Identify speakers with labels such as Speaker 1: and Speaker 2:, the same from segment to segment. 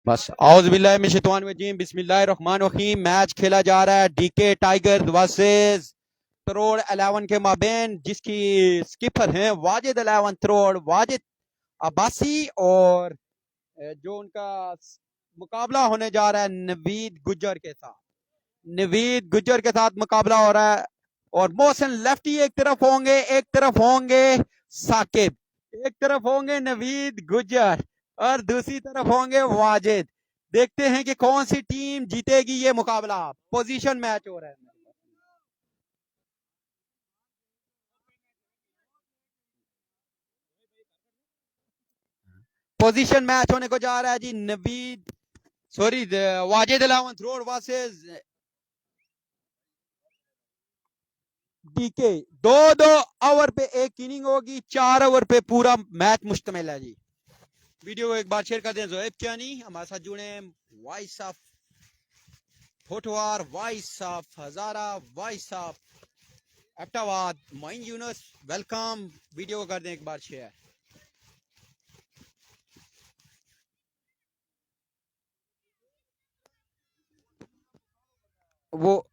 Speaker 1: बस औज़ुबिल्लाहिमिनश्शैतानिर्रजीम बिस्मिल्लाहिर्रहमानिर्रहीम। मैच खेला जा रहा है डीके टाइगर वर्सेस तरोड़ 11 के माबेन, जिसकी स्किपर हैं वाजिद 11 तरोड़ वाजिद अब्बासी और जो उनका मुकाबला होने जा रहा है नवीद गुज्जर के साथ। नवीद गुज्जर के साथ मुकाबला हो रहा है और मोहसिन लेफ्टी एक तरफ होंगे साकिब, एक तरफ होंगे नवीद गुज्जर और दूसरी तरफ होंगे वाजिद। देखते हैं कि कौन सी टीम जीतेगी ये मुकाबला। पोजीशन मैच हो रहा है। पोजीशन मैच होने को जा रहा है जी। Naveed sorry Wajid 11 road versus DK. दो दो ओवर पे एक इनिंग होगी, 4 ओवर पे पूरा मैच मुश्तमिल है जी। वीडियो को एक बार शेयर कर दें। जोएब कियानी हमारे साथ जुड़े, voice of Pothwar, voice of Hazara, voice of Abbottabad, Moin Younus, welcome. Video को कर दें एक बार शेयर। वो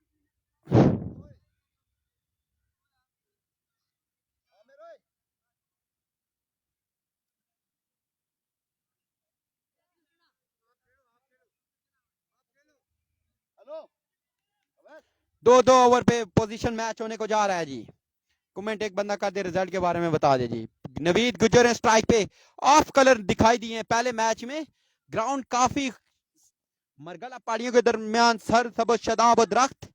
Speaker 1: दो दो ओवर पे पोजीशन मैच होने को जा रहा है जी। कमेंट एक बंदा कर दे, रिजल्ट के बारे में बता दे जी। नवीद गुज्जर स्ट्राइक पे, ऑफ कलर दिखाई दिए पहले मैच में। ग्राउंड काफी मरगला पहाड़ियों के दरमियान सर सबज शदाब दरख्त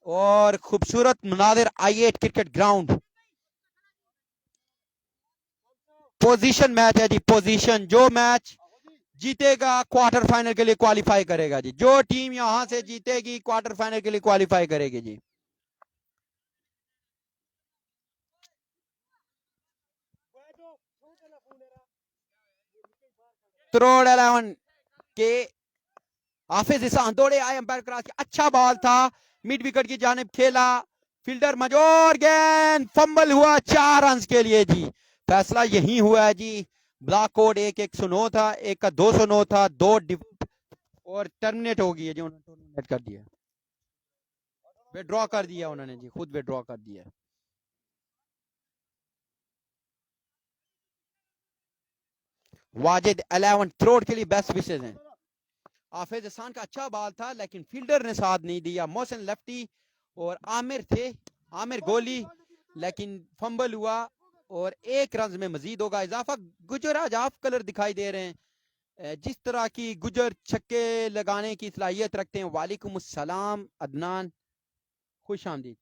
Speaker 1: और खूबसूरत मुनाजिर I8 cricket ground. Position match है जी। पोजीशन, जो मैच जीतेगा क्वार्टर फाइनल के लिए क्वालिफाई करेगा जी। जो टीम यहां से जीतेगी क्वार्टर फाइनल के लिए क्वालिफाई करेगी जी। तरोड़ 11 के हाफिज इसान दौड़े आए अंपायर क्रॉस के, अच्छा बॉल था, मिड विकेट की जानिब खेला, फील्डर मजोर, गेंद फंबल हुआ 4 रन के लिए जी। फैसला यही हुआ है जी। ब्लॉक कोड एक 109 था, एक का 209 था, दो और टर्मिनेट हो गई है जी। उन्होंने टर्मिनेट कर दिया, विड्रॉ कर दिया उन्होंने जी, खुद विड्रॉ कर दिया। वाजिद 11 करोड़ के लिए बेस्ट विशेष हैं। हाफिज हसान का अच्छा बॉल था लेकिन फील्डर ने साथ नहीं दिया। मोहसिन लेफ्टी और आमिर थे, आमिर गोली, लेकिन फंबल हुआ और 1 रन में मजीद होगा इजाफा। गुजर आज ऑफ कलर दिखाई दे रहे हैं। जिस तरह की गुजर छक्के लगाने की सलाहियत रखते हैं। वालेकुम अस्सलाम अदनान, खुश आमदीद।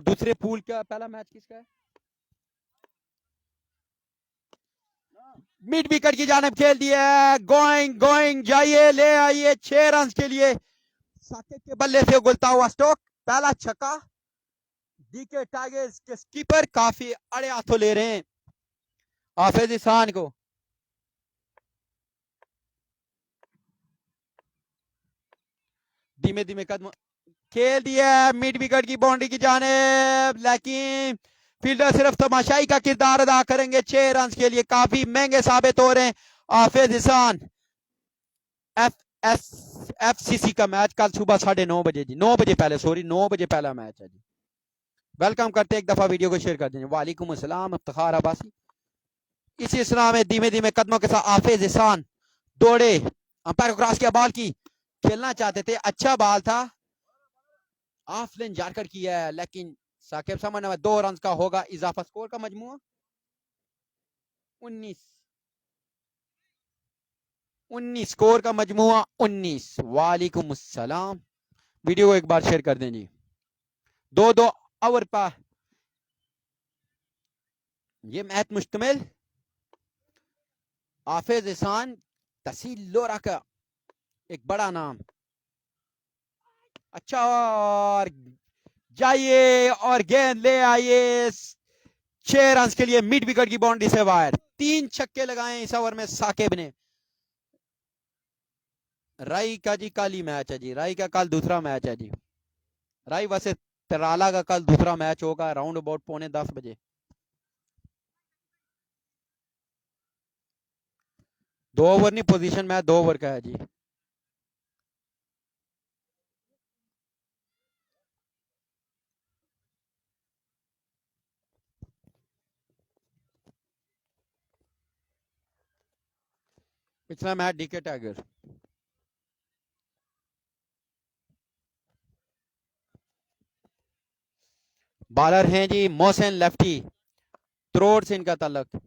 Speaker 1: दूसरे पूल का पहला मैच किसका है? मिड विकेट की जानब खेल दिया, गोइंग गोइंग जाइए, ले आइए 6 रन के लिए। साकिब के बल्ले से उगलता हुआ स्टोक, पहला छक्का। डीके टाइगर्स के स्कीपर काफी अड़े हाथों ले रहे हैं हाफिज इसान को। धीमे धीमे कदम खेल दिया मिड विकेट की बाउंड्री की जानिब, लेकिन फील्डर सिर्फ तमाशाई का किरदार अदा करेंगे। 6 रन के लिए काफी महंगे साबित हो रहे हैं हाफिज इसान। FCC का मैच कल सुबह 9:30 बजे जी, 9 बजे पहले, सॉरी 9 बजे पहला मैच है जी। वेलकम करते, एक दफा वीडियो को शेयर कर दीजिए। वालेकुम अस्सलाम इफ्तिखार अब्बासी। इसी इस्लाम में धीमे धीमे कदमों के साथ हाफिज इसान दौड़े, अंपायर को क्रॉस किया, बॉल की खेलना चाहते थे, अच्छा बॉल था, ऑफ लेन जाकर किया है, लेकिन साकिब सामने 2 रन का होगा इजाफा। स्कोर का मजमूआ 19 स्कोर का मजमुआ 19। वालेकुम अस्सलाम। वीडियो को एक बार शेयर कर दें जी। 2-2 ओवर पर ये मैच मुश्तमिल। हाफिज इसान तहसील लोरा का एक बड़ा नाम, अच्छा, और जाइए और गेंद ले आइए 6 रन के लिए मिड विकेट की बाउंड्री से बाहर। 3 छक्के लगाए इस ओवर में साकिब ने। राई का जी कल ही मैच है जी, राई का कल दूसरा मैच है जी। राई वैसे तराला का कल दूसरा मैच होगा राउंड अबाउट 9:45 बजे। 2 ओवर नहीं, पोजीशन मैच 2 ओवर का है जी। पिछला मैच डीके टाइगर। बॉलर हैं जी मोहसिन लेफ्टी, त्रोड़ से इनका ताल्लुक।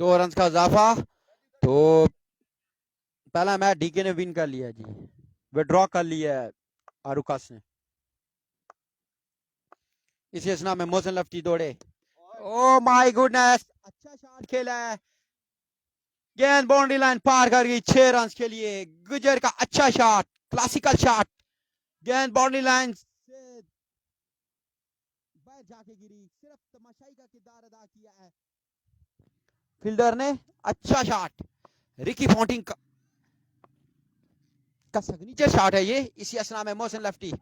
Speaker 1: दो रन का इजाफा, तो पहला मैच डीके ने विन कर लिया जी, विड्रॉ कर लिया है आरुकास ने। इसी असना में मोहसिन लेफ्टी दौड़े, ओ माय गुडनेस, अच्छा शॉट खेला है, गेंद बाउंड्री लाइन पार कर गई 6 रन के लिए। गुजर का अच्छा शॉट, क्लासिकल शॉट, गेंद बाउंड्री लाइन से बाहर जाके गिरी, सिर्फ तमाशाई का किरदार अदा किया है फील्डर ने। अच्छा शॉट, रिकी पॉन्टिंग का सिग्नेचर शॉट है ये। इसी असना में Mohsin lefty,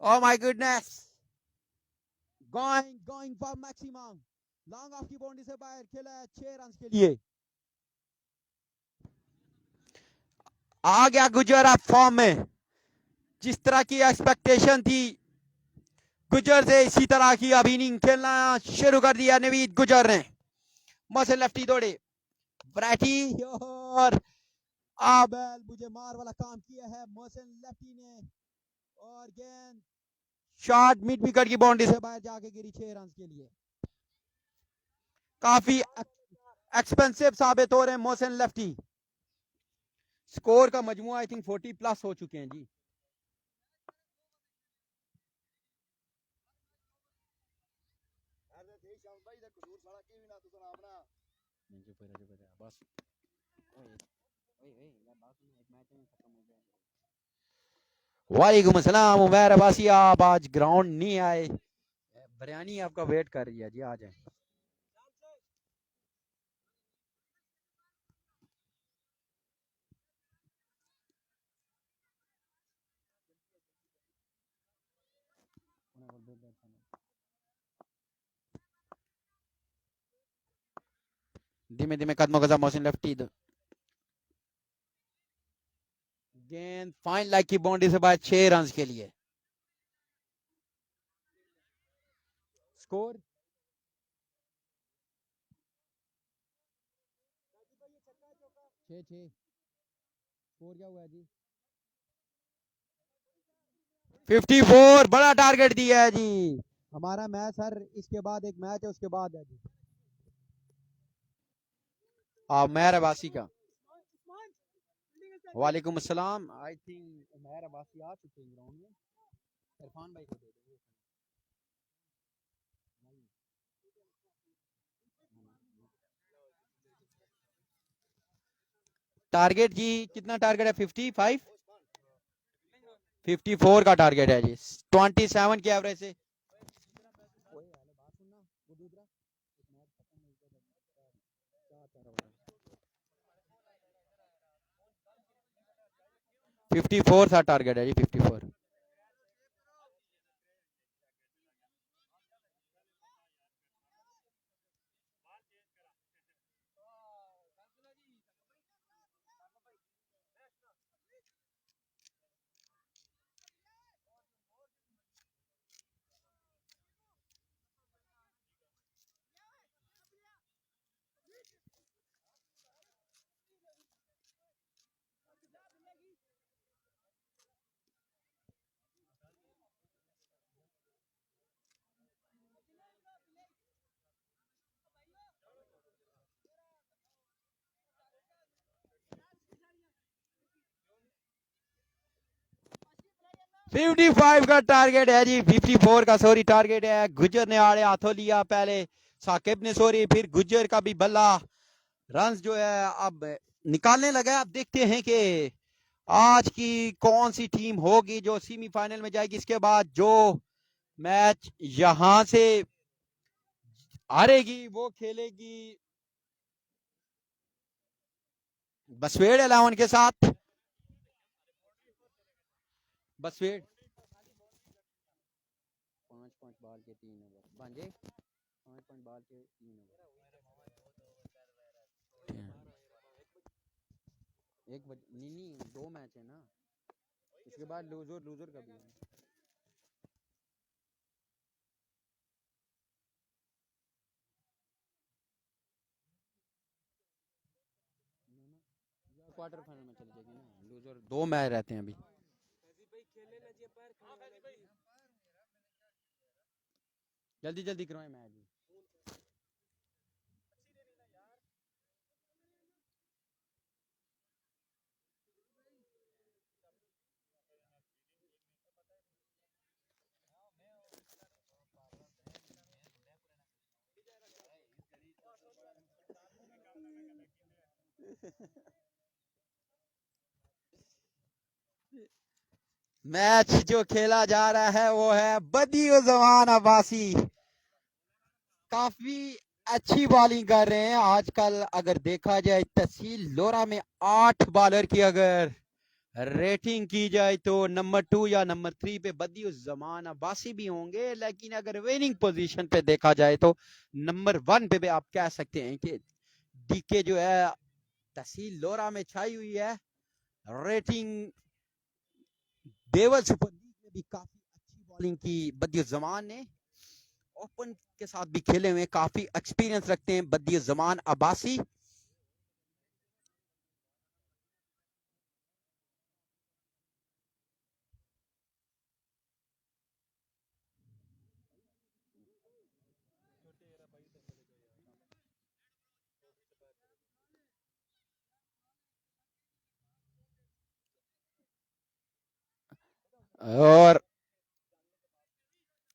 Speaker 1: oh my goodness, going for maximum, long off की बाउंड्री से बाहर खेला है 6 रन के लिए। आ गया गुजर अब फॉर्म में, जिस तरह की एक्सपेक्टेशन थी गुजर से, इसी तरह की अब इनिंग खेलना शुरू कर दिया नवीद गुजर ने। मोहसिन लेफ्टी दौड़े, वैरायटी और आबेल मुझे मार वाला काम किया है मोहसिन लेफ्टी ने, और गेंद शॉट मिड विकेट की बाउंड्री से बाहर जाके गिरी 6 रन के लिए। काफी एक्सपेंसिव साबित हो रहे हैं मोहसिन लेफ्टी। स्कोर का मजमुआ आई थिंक 40 प्लस हो चुके हैं जी। वालेकुम अस्सलाम उमर अब्बासी, आप आज ग्राउंड नहीं आए, बिरयानी आपका वेट कर रही है जी, आ जाए। धीमे धीमे कदमों के साथ मोहसिन लेफ्टी, गेंद फाइन लाइक की बाउंड्री से बाहर 6 रन के लिए। स्कोर 6-6। स्कोर क्या हुआ जी? 54, बड़ा टारगेट दिया है जी हमारा मैच सर। इसके बाद एक मैच है, उसके बाद है जी उमैर अब्बासी का। वालेकुम अस्सलाम, आई थिंक उमैर अब्बासी आ चुके हैं ग्राउंड में। इरफान भाई को दे दो। टारगेट जी कितना टारगेट है? 55, 54 का टारगेट है जी, 27 की एवरेज से। 54 था टारगेट है जी, 54। फिफ्टी फाइव का टारगेट है जी, 54 का सॉरी टारगेट है। गुजर ने आड़े हाथों लिया पहले, साकिब ने सॉरी, फिर गुजर का भी बल्ला। रन जो है अब निकालने लगा। अब देखते हैं कि आज की कौन सी टीम होगी जो सेमीफाइनल में जाएगी। इसके बाद जो मैच यहां से हारेगी वो खेलेगी बसवेड़ 11 के साथ। बसवेड़ 5 बॉल के 3 ओवर बांजे 5 बॉल के 3 ओवर नहीं नहीं 2 मैच है ना। इसके बाद लूजर लूजर का भी है। क्वार्टर फाइनल में चली जाएगी ना। लूजर 2 मैच रहते हैं अभी। जल्दी जल्दी करवाएं मैच। मैच जो खेला जा रहा है वो है बदियुज़्ज़मान अब्बासी। काफी अच्छी बॉलिंग कर रहे हैं आजकल। अगर देखा जाए तहसील लोरा में 8 बॉलर की अगर रेटिंग की जाए तो नंबर 2 या नंबर 3 पे बदियुज़्ज़मान अब्बासी भी होंगे। लेकिन अगर विनिंग पोजीशन पे देखा जाए तो नंबर 1 पे भी आप कह सकते हैं कि डीके जो है तहसील लोरा में छाई हुई है। रेटिंग देवल सुपर लीग में भी काफी अच्छी बॉलिंग की बदियुज़्ज़मान ने। ओपन के साथ भी खेले हुए काफी एक्सपीरियंस रखते हैं बदियुज़्ज़मान अब्बासी। और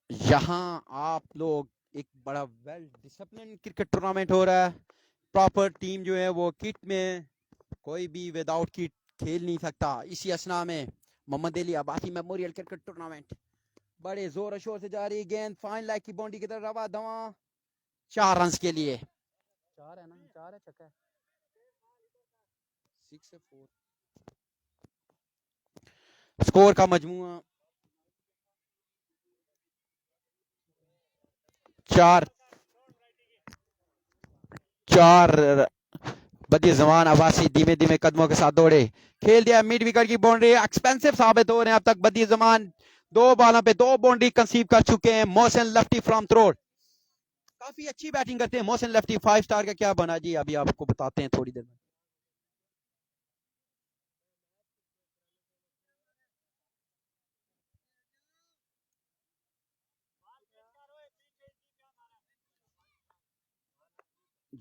Speaker 1: यहाँ आप लोग एक बड़ा वेल डिसिप्लिन क्रिकेट टूर्नामेंट हो रहा है। प्रॉपर टीम जो है वो किट में, कोई भी विदाउट किट खेल नहीं सकता। इसी असना में Mohammad Ali Abbasi memorial cricket tournament बड़े जोर शोर से जा रही है। गेंद फाइन लाइक की बाउंड्री की तरफ रवा दवा 4 रन के लिए। 4 है ना, 4 है, छक्का है। 6 4 स्कोर का मजमूआ 4 4। बदियुज़्ज़मान अब्बासी धीमे धीमे कदमों के साथ दौड़े, खेल दिया मिड विकेट की बाउंड्री। एक्सपेंसिव साबित हो रहे हैं अब तक बदियुज़्ज़मान। 2 बॉलों पे 2 बाउंड्री कंसीव कर चुके हैं। मोहसिन लेफ्टी फ्रॉम थ्रोड काफी अच्छी बैटिंग करते हैं। मोहसिन लेफ्टी 5 स्टार का क्या बना जी, अभी आपको बताते हैं थोड़ी देर में।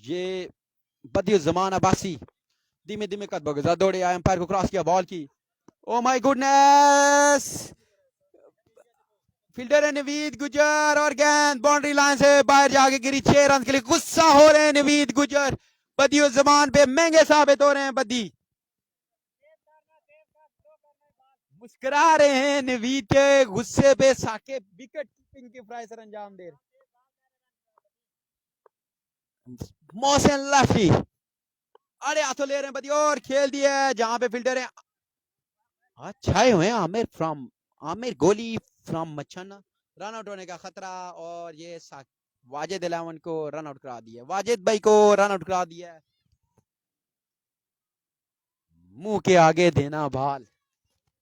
Speaker 1: ये बदियुज़्ज़मान अब्बासी धीमे धीमे कदमों के साथ दौड़े आए, अंपायर को क्रॉस किया, बॉल की। ओ माय गुडनेस, फील्डर है नवीद गुजर और गेंद बाउंड्री लाइन से बाहर जाके गिरी। 6 रन के लिए गुस्सा हो रहे हैं नवीद गुजर। बदियुज़्ज़मान पे महंगे साबित हो रहे हैं। बदी मुस्कुरा रहे हैं नवीद के गुस्से पे। साकिब विकेट कीपिंग की फ्राई सर अंजाम दे रहे। मोहसिन लेफ्टी अरे हाथों ले रहे हैं बदी और खेल दिया है जहां पे फील्डर है। छाए हुए हैं आमिर फ्रॉम आमिर गोली फ्रॉम मच्छाना। रन आउट होने का खतरा और ये वाजिद 11 को रन आउट करा दिया। वाजिद भाई को रन आउट करा दिया। मुंह के आगे देना भाल।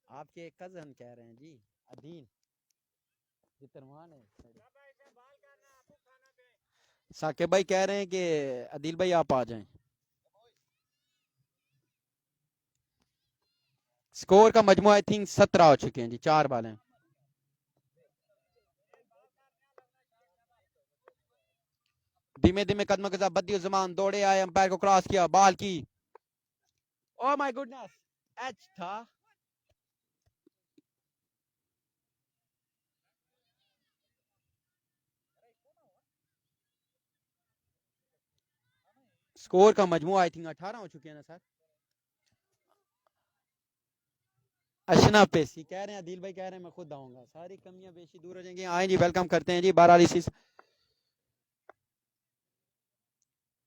Speaker 1: आपके कजन कह रहे हैं जी, अदील जितरमान है। साकिब भाई कह रहे हैं कि अदील भाई आप आ जाएं। स्कोर का मजमू आई थिंक 17 हो चुके हैं जी। 4 बॉल हैं। धीमे धीमे कदमों के साथ बदियुज़्ज़मान दौड़े आए, अंपायर को क्रॉस किया, बॉल की। ओ माय गुडनेस, एच था। स्कोर का मजमू आई थिंक 18 हो चुके हैं ना सर। अशना पेशी कह रहे हैं, आदिल भाई कह रहे हैं मैं खुद आऊंगा, सारी कमियां बेशी दूर हो जाएंगी। आए जी, वेलकम करते हैं जी। 12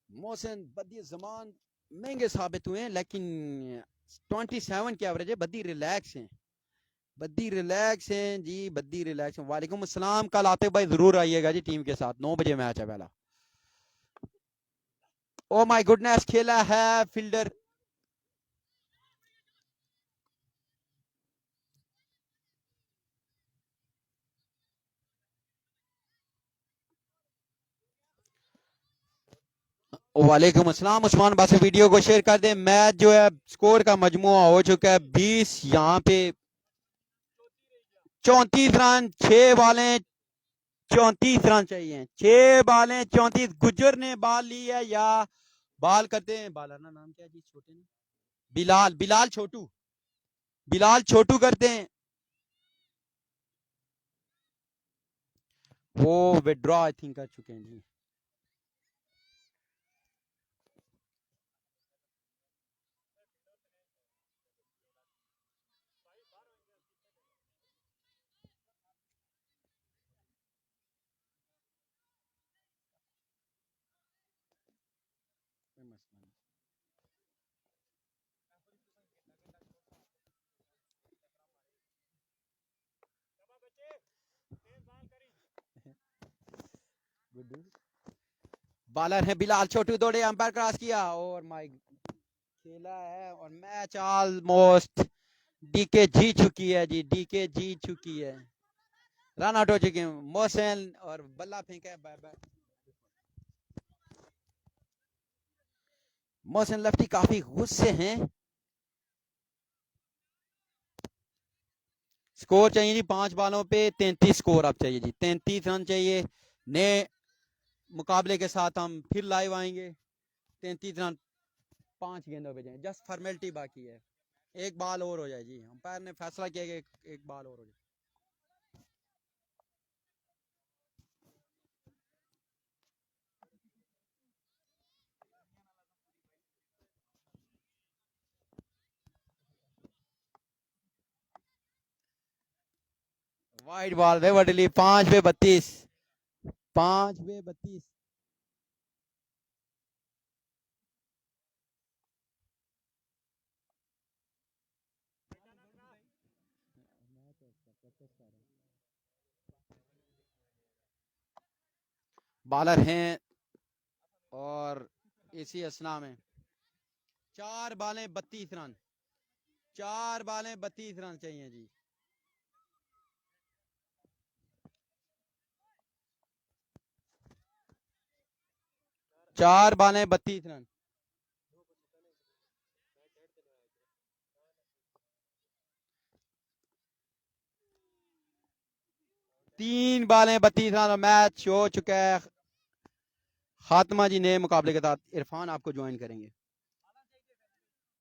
Speaker 1: मोहसिन बदी जमान महंगे साबित हुए हैं, लेकिन 27 की एवरेज है। बदी रिलैक्स हैं, बद्दी रिलैक्स हैं जी, बद्दी रिलैक्स हैं। वालेकुम अस्सलाम, कल आते भाई जरूर आइएगा जी, टीम के साथ 9 बजे मैच है पहला। ओ माय गुडनेस, खेला है फील्डर। वालेकुम अस्सलाम उस्मान, बस वीडियो को शेयर कर दें। मैच जो है स्कोर का मजमुआ हो चुका है 20, यहाँ पे 34 रन, 6 बॉलें 34 रन चाहिए, 6 बॉलें 34। गुजर ने बॉल ली है या बॉल करते हैं, बॉलर ना नाम क्या जी, छोटे ने, बिलाल, बिलाल छोटू, बिलाल छोटू करते हैं। वो विड्रॉ आई थिंक कर चुके हैं जी। बॉलर है बिलाल छोटू, दौड़े, अंपायर क्रॉस किया और माई खेला है, और मैच ऑलमोस्ट डीके जी चुकी है जी, डीके जी चुकी है, रन आउट हो चुके हैं। मोहसिन और बल्ला फेंका है, बाय बाय। मोहसिन लेफ्टी काफी गुस्से हैं। स्कोर चाहिए जी 5 बॉलों पे 33 स्कोर अब चाहिए जी, 33 रन चाहिए। नए मुकाबले के साथ हम फिर लाइव आएंगे। 33 रन 5 गेंदों पे जाए, जस्ट फॉर्मेलिटी बाकी है, एक बॉल और हो जाए जी, अंपायर ने फैसला किया कि एक बॉल और हो जाए। वाइड बॉल वेवरडली, 5 पे 32, 5 पे 32। बॉलर हैं और इसी असना में 4 बालें 32 रन, 4 बालें 32 रन चाहिए जी। 4 बालें 32 रन। 3 बालें 32 रन और मैच हो चुका है खात्मा जी। नए मुकाबले के साथ इरफान आपको ज्वाइन करेंगे।